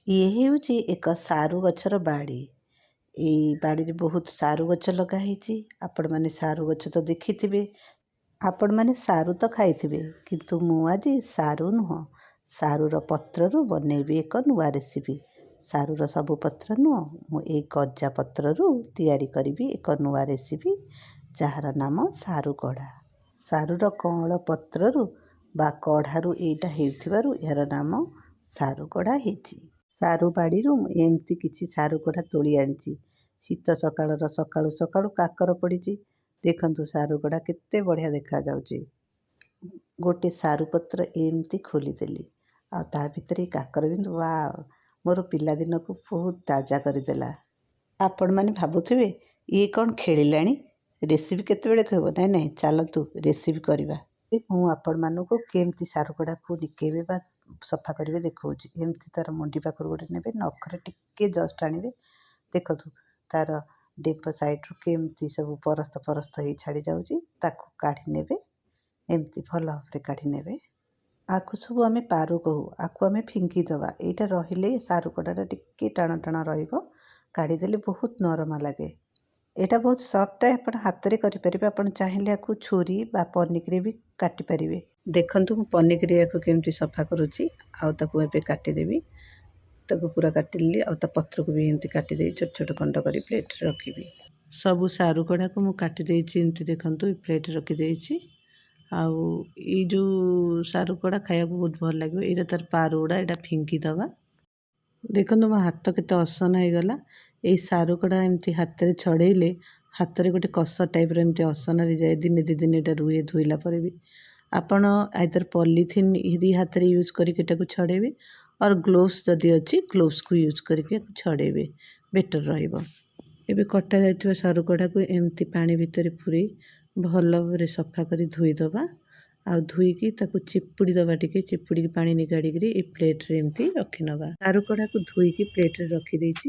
ଇଏ ହେଉଛି ଏକ ସାରୁ ଗଛର ବାଡ଼ି। ଏଇ ବାଡ଼ିରେ ବହୁତ ସାରୁ ଗଛ ଲଗା ହେଇଛି। ଆପଣମାନେ ସାରୁ ଗଛ ତ ଦେଖିଥିବେ। ଆପଣମାନେ ସାରୁ ତ ଖାଇଥିବେ, କିନ୍ତୁ ମୁଁ ଆଜି ସାରୁ ନୁହଁ, ସାରୁର ପତ୍ରରୁ ବନେଇବି ଏକ ନୂଆ ରେସିପି। ସାରୁର ସବୁ ପତ୍ର ନୁହଁ, ମୁଁ ଏଇ ଗଜା ପତ୍ରରୁ ତିଆରି କରିବି ଏକ ନୂଆ ରେସିପି, ଯାହାର ନାମ ସାରୁ କଢ଼ା। ସାରୁର କଅଁଳ ପତ୍ରରୁ ବା କଢ଼ାରୁ ଏଇଟା ହେଉଥିବାରୁ ଏହାର ନାମ ସାରୁ କଢ଼ା ହେଇଛି। ସାରୁ ବାଡ଼ିରୁ ମୁଁ ଏମିତି କିଛି ସାରୁ କଢ଼ା ତୋଳି ଆଣିଛି। ଶୀତ ସକାଳର ସକାଳୁ ସକାଳୁ କାକର ପଡ଼ିଛି। ଦେଖନ୍ତୁ ସାରୁ କଢ଼ା କେତେ ବଢ଼ିଆ ଦେଖାଯାଉଛି। ଗୋଟେ ସାରୁ ପତ୍ର ଏମିତି ଖୋଲିଦେଲି, ଆଉ ତା ଭିତରେ କାକର ବିନ୍ଦୁ, ୱାଓ, ମୋର ପିଲାଦିନକୁ ବହୁତ ତାଜା କରିଦେଲା। ଆପଣମାନେ ଭାବୁଥିବେ ଇଏ କ'ଣ ଖେଳିଲାଣି, ରେସିପି କେତେବେଳେ କହିବ? ନାଇଁ ନାଇଁ, ଚାଲନ୍ତୁ ରେସିପି କରିବା। ମୁଁ ଆପଣମାନଙ୍କୁ କେମିତି ସାରୁ କଢ଼ାକୁ ନିକେଇବେ ବା ସଫା କରିବେ ଦେଖାଉଛି। ଏମିତି ତା'ର ମୁଣ୍ଡି ପାଖରୁ ଗୋଟେ ନେବେ, ନଖରେ ଟିକେ ଜଷ୍ଟ ଆଣିବେ। ଦେଖନ୍ତୁ ତା'ର ଡେମ୍ଫ ସାଇଡ଼୍ରୁ କେମିତି ସବୁ ପରସ୍ତ ପରସ୍ତ ହେଇ ଛାଡ଼ି ଯାଉଛି। ତାକୁ କାଢ଼ି ନେବେ, ଏମିତି ଭଲ ଭାବରେ କାଢ଼ି ନେବେ। ଆକୁ ସବୁ ଆମେ ପାରୁ କହୁ, ଆକୁ ଆମେ ଫିଙ୍ଗି ଦେବା। ଏଇଟା ରହିଲେ ସାରୁ କଢ଼ାଟା ଟିକେ ଟାଣ ଟାଣ ରହିବ, କାଢ଼ିଦେଲେ ବହୁତ ନରମ ଲାଗେ। ଏଇଟା ବହୁତ ସଫ୍ଟ, ଆପଣ ହାତରେ କରିପାରିବେ। ଆପଣ ଚାହିଁଲେ ଆକୁ ଛୁରୀ ବା ପନିକିରେ ବି କାଟିପାରିବେ। ଦେଖନ୍ତୁ ମୁଁ ପନିକିରେ ଆକୁ କେମିତି ସଫା କରୁଛି, ଆଉ ତାକୁ ଏବେ କାଟିଦେବି। ତାକୁ ପୁରା କାଟିଲି, ଆଉ ତା ପତ୍ରକୁ ବି ଏମିତି କାଟିଦେଇ ଛୋଟ ଛୋଟ ଖଣ୍ଡ କରି ପ୍ଲେଟ୍ରେ ରଖିବି। ସବୁ ସାରୁ କଢ଼ାକୁ ମୁଁ କାଟିଦେଇଛି, ଏମିତି ଦେଖନ୍ତୁ ପ୍ଲେଟ୍ରେ ରଖିଦେଇଛି। ଆଉ ଏଇ ଯେଉଁ ସାରୁ କଢ଼ା ଖାଇବାକୁ ବହୁତ ଭଲ ଲାଗିବ। ଏଇଟା ତା'ର ପାରୁ ଗୁଡ଼ା, ଏଇଟା ଫିଙ୍ଗି ଦେବା। ଦେଖନ୍ତୁ ମୋ ହାତ କେତେ ଅସନା ହେଇଗଲା। ଏଇ ସାରୁ କଢ଼ା ଏମିତି ହାତରେ ଛଡ଼େଇଲେ ହାତରେ ଗୋଟେ କଷ ଟାଇପ୍ର ଏମିତି ଅସନାରେ ଯାଏ। ଦିନେ ଦୁଇ ଦିନ ଏଇଟା ରୁହେ, ଧୋଇଲା ପରେ ବି। ଆପଣ ଆଇଦର ପଲିଥିନ୍ ଦୁଇ ହାତରେ ୟୁଜ୍ କରିକି ଏଟାକୁ ଛଡ଼େଇବେ, और ଗ୍ଲୋଭ୍ସ ଯଦି ଅଛି ଗ୍ଲୋଭ୍ସକୁ ୟୁଜ୍ କରିକି ଛଡ଼େଇବେ, ବେଟର୍ ରହିବ। ଏବେ କଟା ଯାଇଥିବା ସାରୁ କଢ଼ାକୁ ଏମିତି ପାଣି ଭିତରେ ପୁରେଇ ଭଲ ଭାବରେ ସଫା କରି ଧୋଇଦେବା। ଆଉ ଧୋଇକି ତାକୁ ଚିପୁଡ଼ି ଦେବା, ଟିକେ ଚିପୁଡ଼ିକି ପାଣି ନିଗାଡ଼ିକିରି ଏ ପ୍ଲେଟ୍ରେ ଏମିତି ରଖିନେବା। ସାରୁ କଢ଼ାକୁ ଧୋଇକି ପ୍ଲେଟ୍ରେ ରଖିଦେଇଛି।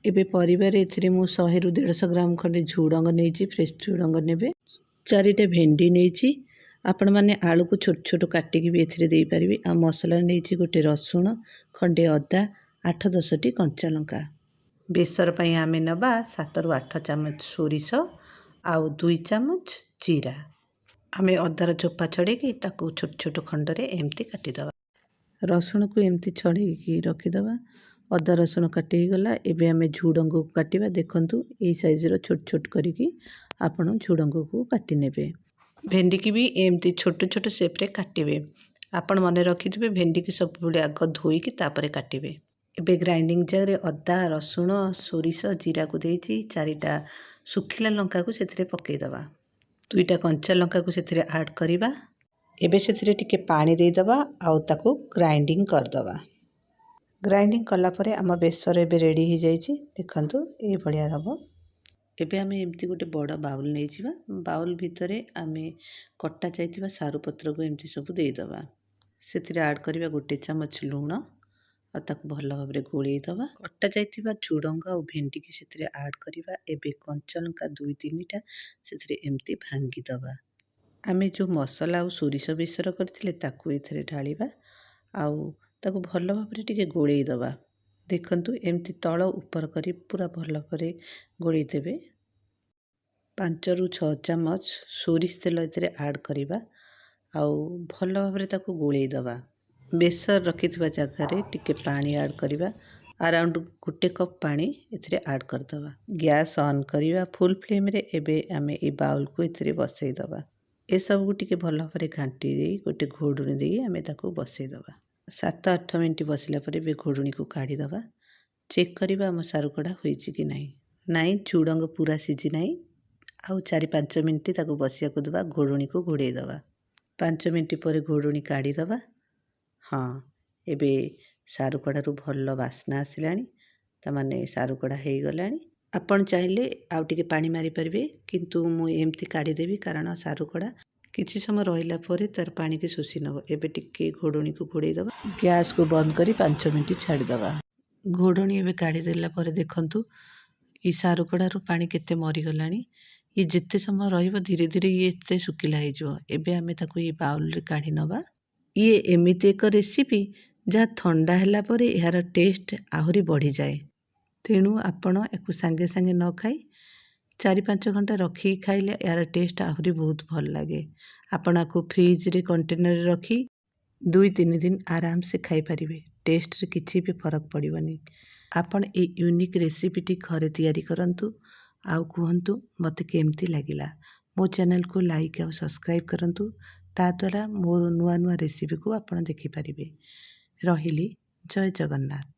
ଏବେ ପରିବାରେ ଏଥିରେ ମୁଁ 100ରୁ 150 ଗ୍ରାମ ଖଣ୍ଡେ ଝୁଡ଼ଙ୍ଗ ନେଇଛି, ଫ୍ରେଶ୍ ଝୁଡ଼ଙ୍ଗ ନେବେ। 4ଟା ଭେଣ୍ଡି ନେଇଛି। ଆପଣମାନେ ଆଳୁକୁ ଛୋଟ ଛୋଟ କାଟିକି ବି ଏଥିରେ ଦେଇପାରିବେ। ଆଉ ମସଲା ନେଇଛି ଗୋଟେ ରସୁଣ, ଖଣ୍ଡେ ଅଦା, 8-10ଟି କଞ୍ଚା ଲଙ୍କା। ବେସର ପାଇଁ ଆମେ ନେବା 7ରୁ 8 ଚାମଚ ସୋରିଷ ଆଉ 2 ଚାମଚ ଜିରା। ଆମେ ଅଦାର ଚୋପା ଛଡ଼େଇକି ତାକୁ ଛୋଟ ଛୋଟ ଖଣ୍ଡରେ ଏମିତି କାଟିଦେବା। ରସୁଣକୁ ଏମିତି ଛଡ଼େଇକି ରଖିଦେବା। ଅଦା ରସୁଣ କାଟି ହେଇଗଲା। ଏବେ ଆମେ ଝୁଡ଼ଙ୍ଗକୁ କାଟିବା। ଦେଖନ୍ତୁ ଏଇ ସାଇଜ୍ର ଛୋଟ ଛୋଟ କରିକି ଆପଣ ଝୁଡ଼ଙ୍ଗକୁ କାଟି ନେବେ। ଭେଣ୍ଡିକି ବି ଏମିତି ଛୋଟ ଛୋଟ ସେପ୍ରେ କାଟିବେ। ଆପଣ ମନେ ରଖିଥିବେ, ଭେଣ୍ଡିକି ସବୁବେଳେ ଆଗ ଧୋଇକି ତାପରେ କାଟିବେ। ଏବେ ଗ୍ରାଇଣ୍ଡିଙ୍ଗ ଜାର୍ରେ ଅଦା, ରସୁଣ, ସୋରିଷ, ଜିରାକୁ ଦେଇଛି। 4ଟା ଶୁଖିଲା ଲଙ୍କାକୁ ସେଥିରେ ପକାଇଦେବା। 2ଟା କଞ୍ଚା ଲଙ୍କାକୁ ସେଥିରେ ଆଡ଼୍ କରିବା। ଏବେ ସେଥିରେ ଟିକେ ପାଣି ଦେଇଦେବା, ଆଉ ତାକୁ ଗ୍ରାଇଣ୍ଡିଙ୍ଗ କରିଦେବା। ଗ୍ରାଇଣ୍ଡିଙ୍ଗ କଲା ପରେ ଆମ ବେସର ଏବେ ରେଡ଼ି ହେଇଯାଇଛି। ଦେଖନ୍ତୁ ଏଇଭଳିଆ ହେବ। ଏବେ ଆମେ ଏମିତି ଗୋଟେ ବଡ଼ ବାଉଲ୍ ନେଇଯିବା। ବାଉଲ୍ ଭିତରେ ଆମେ କଟା ଯାଇଥିବା ସାରୁ ପତ୍ରକୁ ଏମିତି ସବୁ ଦେଇଦେବା। ସେଥିରେ ଆଡ଼୍ କରିବା 1 ଚାମଚ ଲୁଣ, ଆଉ ତାକୁ ଭଲ ଭାବରେ ଗୋଳେଇ ଦେବା। କଟା ଯାଇଥିବା ଝୁଡ଼ଙ୍ଗ ଆଉ ଭେଣ୍ଡିକି ସେଥିରେ ଆଡ଼୍ କରିବା। ଏବେ କଞ୍ଚା ଲଙ୍କା 2-3ଟା ସେଥିରେ ଏମିତି ଭାଙ୍ଗି ଦେବା। ଆମେ ଯେଉଁ ମସଲା ଆଉ ସୋରିଷ ବେସର କରିଥିଲେ ତାକୁ ଏଥିରେ ଢାଳିବା, ଆଉ ତାକୁ ଭଲ ଭାବରେ ଟିକେ ଗୋଳେଇ ଦେବା। ଦେଖନ୍ତୁ ଏମିତି ତଳ ଉପର କରି ପୁରା ଭଲ ଭାବରେ ଗୋଳେଇ ଦେବେ। 5ରୁ 6 ଚାମଚ ସୋରିଷ ତେଲ ଏଥିରେ ଆଡ଼୍ କରିବା, ଆଉ ଭଲ ଭାବରେ ତାକୁ ଗୋଳେଇ ଦେବା। ବେସର ରଖିଥିବା ଜାଗାରେ ଟିକେ ପାଣି ଆଡ଼୍ କରିବା। ଆରାଉଣ୍ଡ 1 କପ୍ ପାଣି ଏଥିରେ ଆଡ଼୍ କରିଦେବା। ଗ୍ୟାସ୍ ଅନ୍ କରିବା ଫୁଲ୍ ଫ୍ଲେମ୍ରେ। ଏବେ ଆମେ ଏ ବାଉଲ୍କୁ ଏଥିରେ ବସେଇ ଦେବା। ଏସବୁକୁ ଟିକେ ଭଲ ଭାବରେ ଘାଣ୍ଟି ଦେଇ ଗୋଟେ ଘୋଡ଼ୁଣି ଦେଇ ଆମେ ତାକୁ ବସେଇ ଦେବା। 7-8 ମିନିଟ୍ ବସିଲା ପରେ ଏବେ ଘୋଡ଼ୁଣିକୁ କାଢ଼ିଦେବା। ଚେକ୍ କରିବା ଆମ ସାରୁ କଢ଼ା ହୋଇଛି କି ନାହିଁ। ନାଇଁ, ଝୁଡ଼ଙ୍ଗ ପୁରା ସିଝି ନାହିଁ। ଆଉ 4-5 ମିନିଟ୍ ତାକୁ ବସିବାକୁ ଦେବା। ଘୋଡ଼ୁଣିକୁ ଘୋଡ଼େଇ ଦେବା। 5 ମିନିଟ୍ ପରେ ଘୋଡ଼ୁଣି କାଢ଼ିଦେବା। ହଁ, ଏବେ ସାରୁ କଢ଼ାରୁ ଭଲ ବାସ୍ନା ଆସିଲାଣି। ତାମାନେ ସାରୁ କଢ଼ା ହେଇଗଲାଣି। ଆପଣ ଚାହିଁଲେ ଆଉ ଟିକେ ପାଣି ମାରିପାରିବେ, କିନ୍ତୁ ମୁଁ ଏମିତି କାଢ଼ିଦେବି କାରଣ ସାରୁ କଢ଼ା କିଛି ସମୟ ରହିଲା ପରେ ତା'ର ପାଣିକି ଶୋଷି ନେବ। ଏବେ ଟିକେ ଘୋଡ଼ୁଣିକୁ ଘୋଡ଼େଇ ଦେବା। ଗ୍ୟାସ୍କୁ ବନ୍ଦ କରି 5 ମିନିଟ୍ ଛାଡ଼ିଦେବା। ଘୋଡ଼ୁଣି ଏବେ କାଢ଼ିଦେଲା ପରେ ଦେଖନ୍ତୁ ଏ ସାରୁ କଢ଼ାରୁ ପାଣି କେତେ ମରିଗଲାଣି। ଇଏ ଯେତେ ସମୟ ରହିବ ଧୀରେ ଧୀରେ ଇଏ ଏତେ ଶୁଖିଲା ହେଇଯିବ। ଏବେ ଆମେ ତାକୁ ଏଇ ବାଉଲ୍ରେ କାଢ଼ି ନେବା। ଇଏ ଏମିତି ଏକ ରେସିପି ଯାହା ଥଣ୍ଡା ହେଲା ପରେ ଏହାର ଟେଷ୍ଟ ଆହୁରି ବଢ଼ିଯାଏ। ତେଣୁ ଆପଣ ୟାକୁ ସାଙ୍ଗେ ସାଙ୍ଗେ ନ ଖାଇ 4-5 ଘଣ୍ଟା ରଖିକି ଖାଇଲେ ଏହାର ଟେଷ୍ଟ ଆହୁରି ବହୁତ ଭଲ ଲାଗେ। ଆପଣ ୟାକୁ ଫ୍ରିଜରେ କଣ୍ଟେନରରେ ରଖି 2-3 ଦିନ ଆରାମସେ ଖାଇପାରିବେ। ଟେଷ୍ଟରେ କିଛି ବି ଫରକ ପଡ଼ିବନି। ଆପଣ ଏଇ ୟୁନିକ୍ ରେସିପିଟି ଘରେ ତିଆରି କରନ୍ତୁ ଆଉ କୁହନ୍ତୁ ମୋତେ କେମିତି ଲାଗିଲା। ମୋ ଚ୍ୟାନେଲକୁ ଲାଇକ୍ ଆଉ ସବସ୍କ୍ରାଇବ୍ କରନ୍ତୁ। ତାଦ୍ୱାରା ମୋର ନୂଆ ନୂଆ ରେସିପିକୁ ଆପଣ ଦେଖିପାରିବେ। ରହିଲି। ଜୟ ଜଗନ୍ନାଥ।